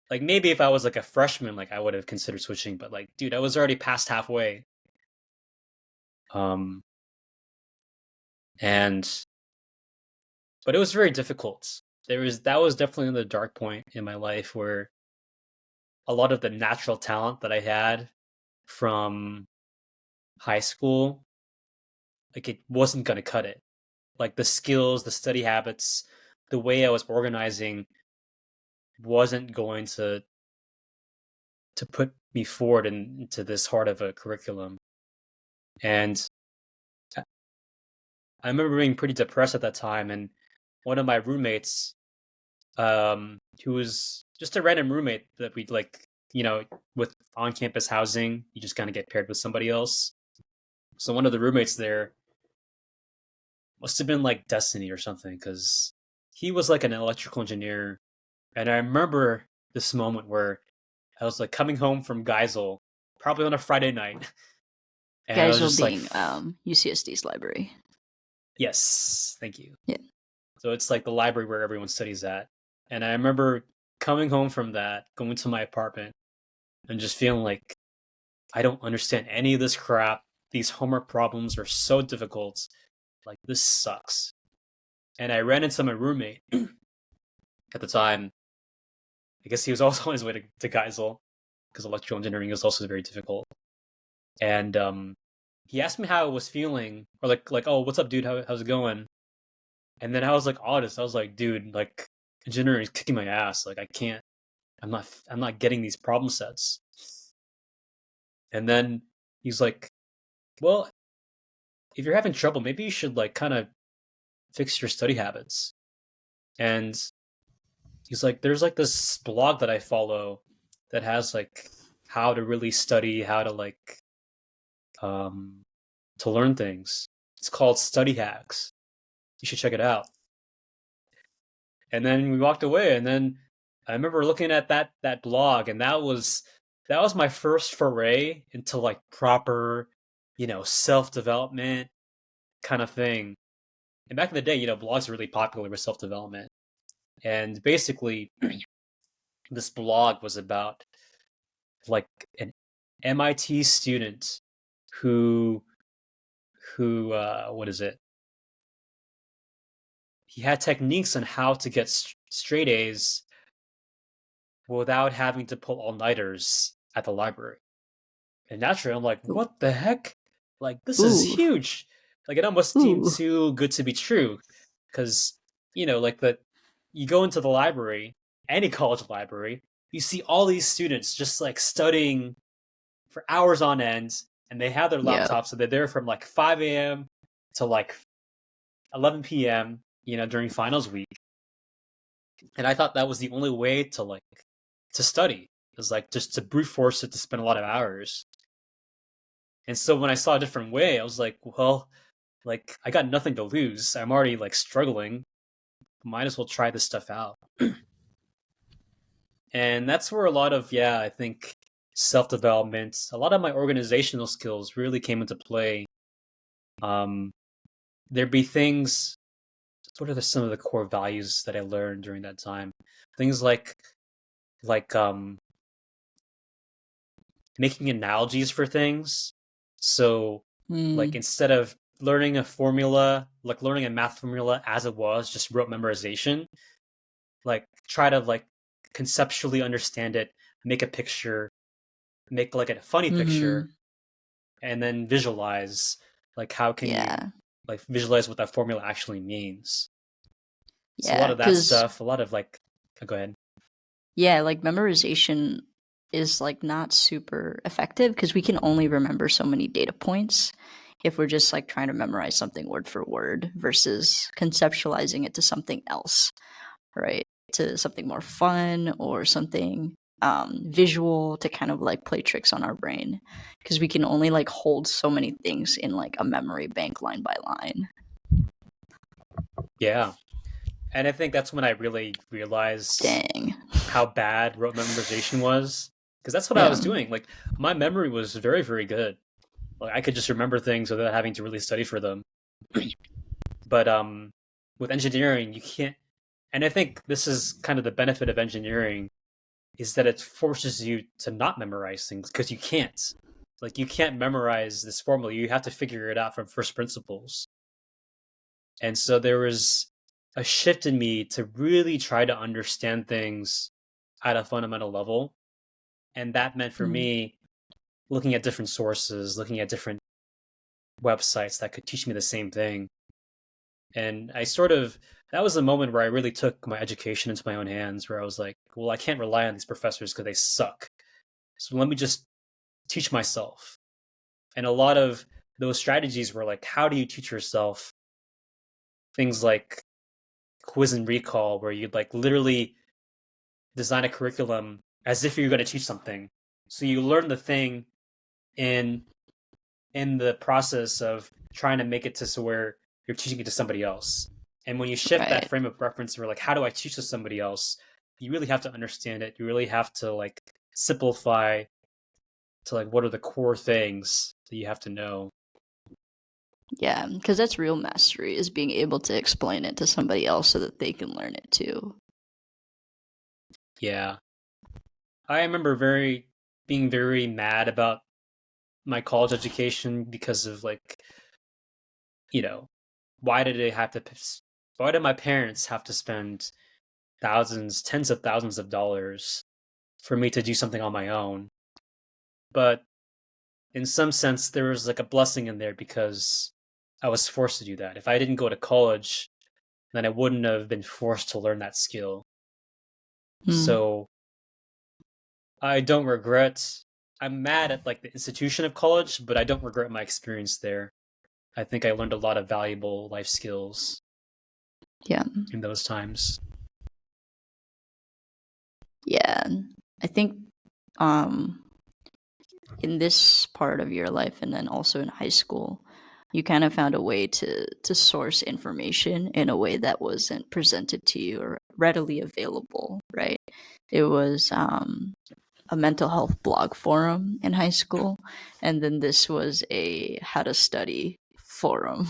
like maybe if I was like a freshman, like I would have considered switching, but like, dude, I was already past halfway. Um, and but it was very difficult. That was definitely another dark point in my life where a lot of the natural talent that I had from high school, like it wasn't gonna cut it. Like the skills, the study habits, the way I was organizing wasn't going to put me forward into this hard of a curriculum. And I remember being pretty depressed at that time, and one of my roommates, who was just a random roommate that we'd like, with on-campus housing, you just kind of get paired with somebody else. So one of the roommates there must have been like destiny or something, because he was like an electrical engineer, and I remember this moment where I was like coming home from Geisel, probably on a Friday night, and I was Geisel just like, being UCSD's library. yes, thank you. Yeah. So it's like the library where everyone studies at. And I remember coming home from that, going to my apartment, and just feeling like I don't understand any of this crap. These homework problems are so difficult. Like, this sucks. and I ran into my roommate at the time. I guess he was also on his way to Geisel, because electrical engineering is also very difficult. And he asked me how I was feeling, or like, oh, what's up, dude? How's it going? And then I was like honest. I was like, dude, like engineering is kicking my ass. Like I can't. I'm not getting these problem sets. And then he's like, well, if you're having trouble, maybe you should like kind of fix your study habits. And he's like, there's like this blog that I follow that has like how to really study, how to like um to learn things. It's called Study Hacks. You should check it out. And then we walked away, and then I remember looking at that blog, and that was my first foray into like proper, self-development kind of thing. And back in the day, blogs were really popular with self-development. And basically this blog was about like an MIT student who what is it? He had techniques on how to get straight A's without having to pull all-nighters at the library. And naturally, I'm like, what the heck? Like, this is huge. Like, it almost seemed too good to be true. Because, you go into the library, any college library, you see all these students just like studying for hours on end, and they have their laptops, so they're there from like 5 a.m. to like 11 p.m., during finals week. And I thought that was the only way to study. It was like just to brute force it, to spend a lot of hours. And so when I saw a different way, I was like, well, like I got nothing to lose. I'm already like struggling. Might as well try this stuff out. And that's where a lot of, I think self-development, a lot of my organizational skills really came into play. There'd be things, what are some of the core values that I learned during that time? Things like making analogies for things. So like instead of learning a formula, like learning a math formula as it was, just rote memorization, like try to like conceptually understand it, make a picture, make like a funny picture, and then visualize like how can you like visualize what that formula actually means. So a lot of that stuff, a lot of like, go ahead. Yeah, like memorization is like not super effective because we can only remember so many data points if we're just like trying to memorize something word for word versus conceptualizing it to something else, right? To something more fun or something visual to kind of like play tricks on our brain because we can only like hold so many things in like a memory bank line by line. Yeah. And I think that's when I really realized how bad rote memorization was. Because that's what I was doing. Like, my memory was very, very good. Like, I could just remember things without having to really study for them. But with engineering, you can't. And I think this is kind of the benefit of engineering, is that it forces you to not memorize things because you can't. Like, you can't memorize this formula. You have to figure it out from first principles. And so there was a shift in me to really try to understand things at a fundamental level. And that meant for me looking at different sources, looking at different websites that could teach me the same thing. And that was the moment where I really took my education into my own hands, where I was like, well, I can't rely on these professors because they suck. So let me just teach myself. And a lot of those strategies were like, how do you teach yourself? Things like quiz and recall, where you'd like literally design a curriculum as if you're going to teach something. So you learn the thing in the process of trying to make it to where you're teaching it to somebody else. And when you shift that frame of reference, where like, how do I teach to somebody else? You really have to understand it. You really have to like simplify to like, what are the core things that you have to know? Yeah, because that's real mastery, is being able to explain it to somebody else so that they can learn it too. Yeah. I remember being very mad about my college education because of like, why did I have to why do my parents have to spend thousands, tens of thousands of dollars for me to do something on my own? But in some sense, there was like a blessing in there because I was forced to do that. If I didn't go to college, then I wouldn't have been forced to learn that skill. So I don't regret. I'm mad at like the institution of college, but I don't regret my experience there. I think I learned a lot of valuable life skills. Yeah. In those times. Yeah. I think in this part of your life and then also in high school, you kind of found a way to source information in a way that wasn't presented to you or readily available, right? It was a mental health blog forum in high school, and then this was a how to study forum.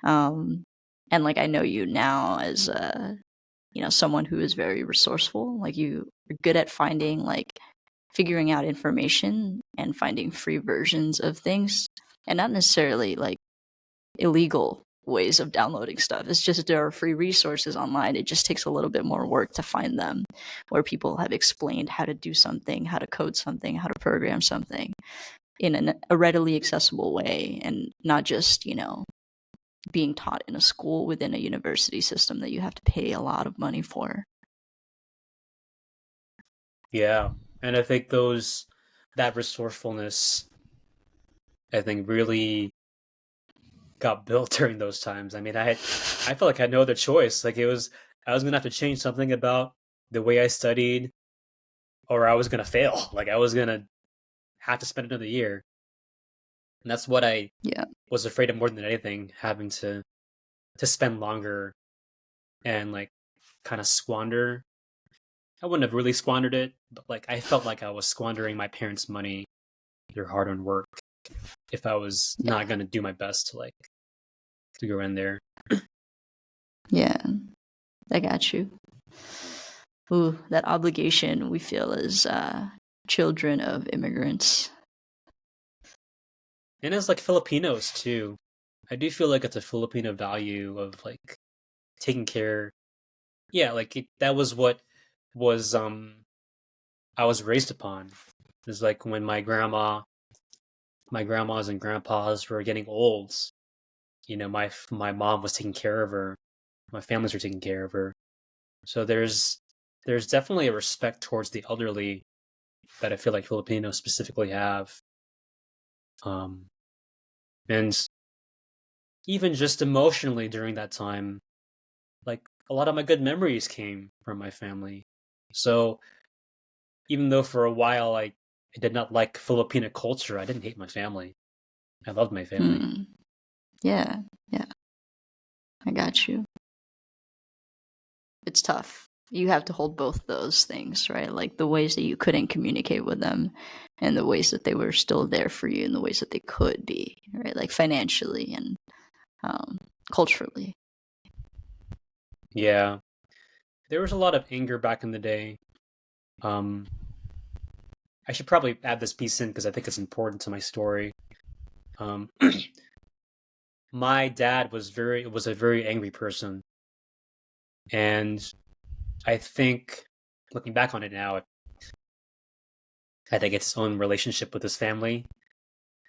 And like I know you now as someone who is very resourceful. Like you are good at figuring out information and finding free versions of things, and not necessarily like illegal ways of downloading stuff. It's just there are free resources online. It just takes a little bit more work to find them, where people have explained how to do something, how to code something, how to program something in a readily accessible way, and not just being taught in a school within a university system that you have to pay a lot of money for. Yeah, and I think that resourcefulness, I think, really got built during those times. I mean, I felt like I had no other choice. Like I was gonna have to change something about the way I studied, or I was gonna fail. Like I was gonna have to spend another year, and that's what I was afraid of more than anything, having to spend longer and like kind of squander. I wouldn't have really squandered it, but like I felt like I was squandering my parents' money, their hard-earned work, if I was not gonna do my best to go in there. Yeah, I got you. Ooh, that obligation we feel as children of immigrants. And as like Filipinos too, I do feel like it's a Filipino value of like taking care. Yeah, like that was what was I was raised upon. It's like when my grandmas and grandpas were getting old, my mom was taking care of her, my families were taking care of her. So there's definitely a respect towards the elderly that I feel like Filipinos specifically have. And even just emotionally during that time, like a lot of my good memories came from my family. So even though for a while I did not like Filipino culture, I didn't hate my family. I loved my family. Yeah, I got you. It's tough. You have to hold both those things, right? Like the ways that you couldn't communicate with them and the ways that they were still there for you and the ways that they could be, right? Like financially and culturally. Yeah. There was a lot of anger back in the day. I should probably add this piece in because I think it's important to my story. Um, my dad was a very angry person, and I think looking back on it now, I think it's his own relationship with his family,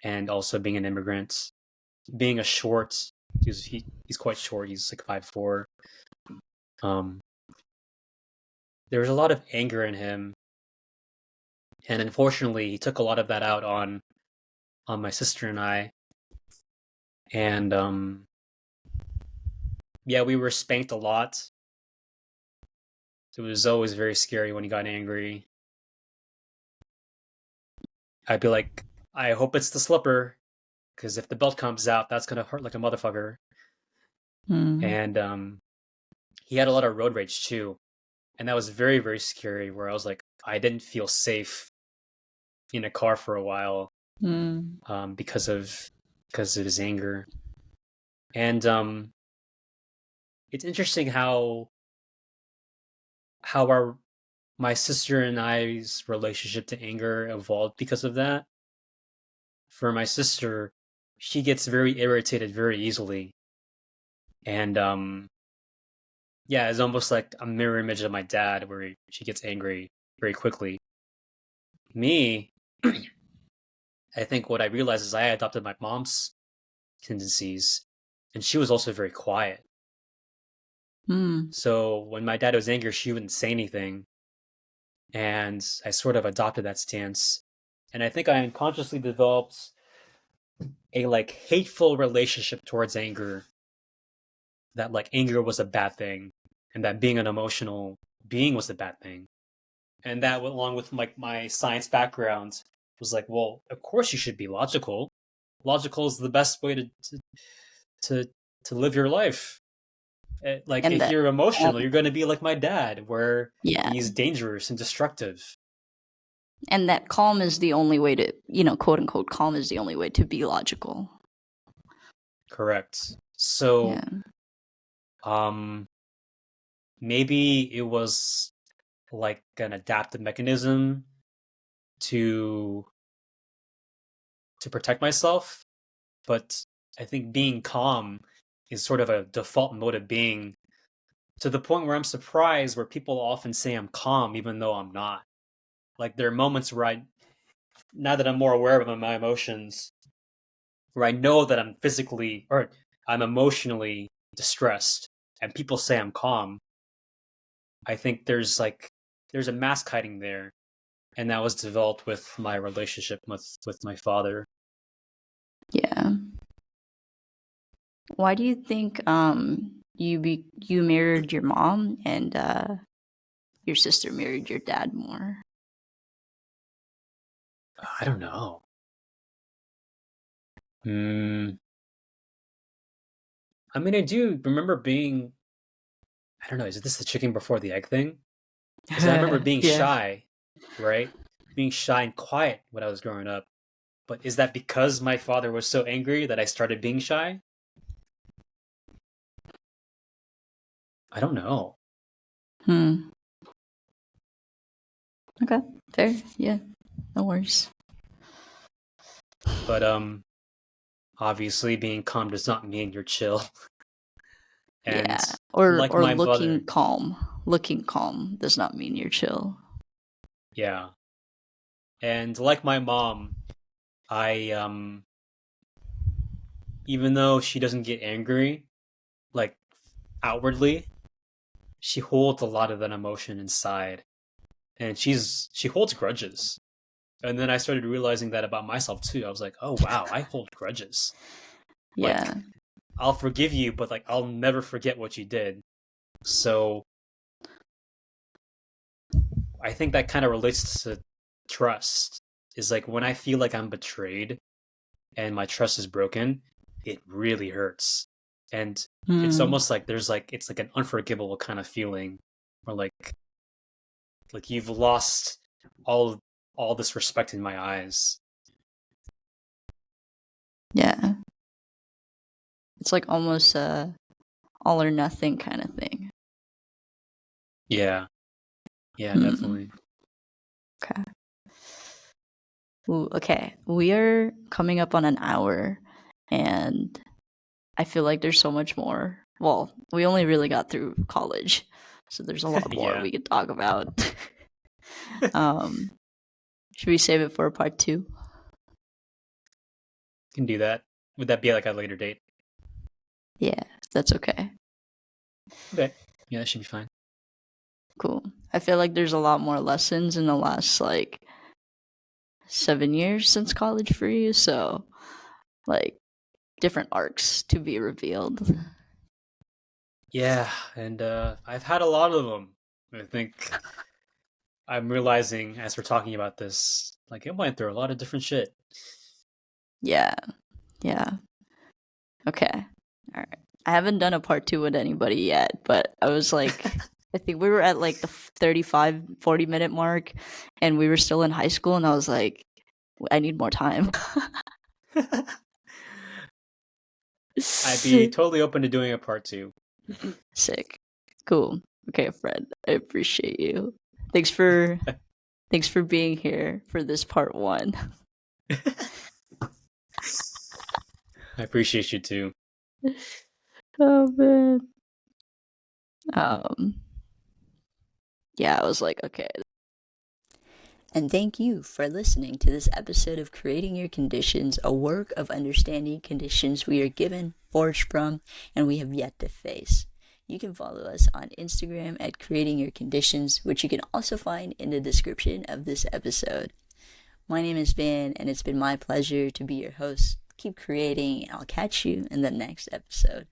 and also being an immigrant, being a short. He's quite short. He's like 5'4". Um, there was a lot of anger in him, and unfortunately, he took a lot of that out on my sister and I. And yeah, we were spanked a lot. It was always very scary when he got angry. I'd be like, I hope it's the slipper, because if the belt comes out, that's gonna hurt like a motherfucker. And he had a lot of road rage too, and that was very, very scary. Where I was like, I didn't feel safe in a car for a while, because of his anger. And it's interesting how my sister and I's relationship to anger evolved because of that. For my sister, she gets very irritated very easily, and Yeah, it's almost like a mirror image of my dad, where she gets angry very quickly. Me, I think what I realized is I adopted my mom's tendencies, and she was also very quiet. Hmm. So when my dad was angry, she wouldn't say anything, and I sort of adopted that stance. And I think I unconsciously developed a like hateful relationship towards anger, that like anger was a bad thing, and that being an emotional being was a bad thing. And that, along with like my science background, was like, well, of course you should be logical. Logical is the best way to to live your life. Like And if that, you're um, emotional, you're going to be like my dad, where yeah, he's dangerous and destructive. and that calm is the only way to, quote unquote, calm is the only way to be logical. Correct. Yeah. So, um, maybe it was like an adaptive mechanism to protect myself, but I think being calm is sort of a default mode of being, to the point where I'm surprised where people often say I'm calm even though I'm not. Like there are moments where now that I'm more aware of my emotions, where I know that I'm physically or I'm emotionally distressed and people say I'm calm. I think there's a mask hiding there, and that was developed with my relationship with my father. Yeah. Why do you think you mirrored your mom and your sister married your dad more? I don't know. Hmm. I mean, I do remember being. I don't know. Is this the chicken before the egg thing? Because I remember being Yeah. shy, right? Being shy and quiet when I was growing up. But is that because my father was so angry that I started being shy? I don't know. Hmm. Okay. Fair. Yeah. No worries. But obviously being calm does not mean you're chill. And Yeah. Or like or my looking mother, calm. Looking calm does not mean you're chill. yeah. And like my mom, I even though she doesn't get angry like outwardly, she holds a lot of that emotion inside. And she holds grudges. And then I started realizing that about myself too. I was like, "Oh wow, I hold grudges." Yeah. Like I'll forgive you, but like I'll never forget what you did. So I think that kind of relates to trust. Is like when I feel like I'm betrayed and my trust is broken, it really hurts. And it's Hmm. almost like it's like an unforgivable kind of feeling, or like you've lost all all this respect in my eyes. Yeah. It's like almost a all or nothing kind of thing. Yeah. Yeah, Hmm. definitely. Okay. Ooh, okay. We are coming up on an hour, and I feel like there's so much more. Well, we only really got through college, so there's a lot more Yeah. we could talk about. um, should we save it for a part two? Can do that. Would that be like a later date? Yeah, that's okay. Okay. Yeah, that should be fine. Cool. I feel like there's a lot more lessons in the last like 7 years since college for you, so like different arcs to be revealed. Yeah, and I've had a lot of them. I think I'm realizing as we're talking about this, like it went through a lot of different shit. Yeah, yeah. Okay. All right. I haven't done a part two with anybody yet, but I was like, I think we were at like the 35, 40 minute mark, and we were still in high school, and I was like, I need more time. I'd be totally open to doing a part two. Sick. Cool. Okay, Fred. I appreciate you. Thanks for thanks for being here for this part one. I appreciate you too. Oh man. Yeah, I was like, okay. And thank you for listening to this episode of Creating Your Conditions, a work of understanding conditions we are given, forged from, and we have yet to face. You can follow us on Instagram at Creating Your Conditions, which you can also find in the description of this episode. My name is Van, and it's been my pleasure to be your host. Keep creating, and I'll catch you in the next episode.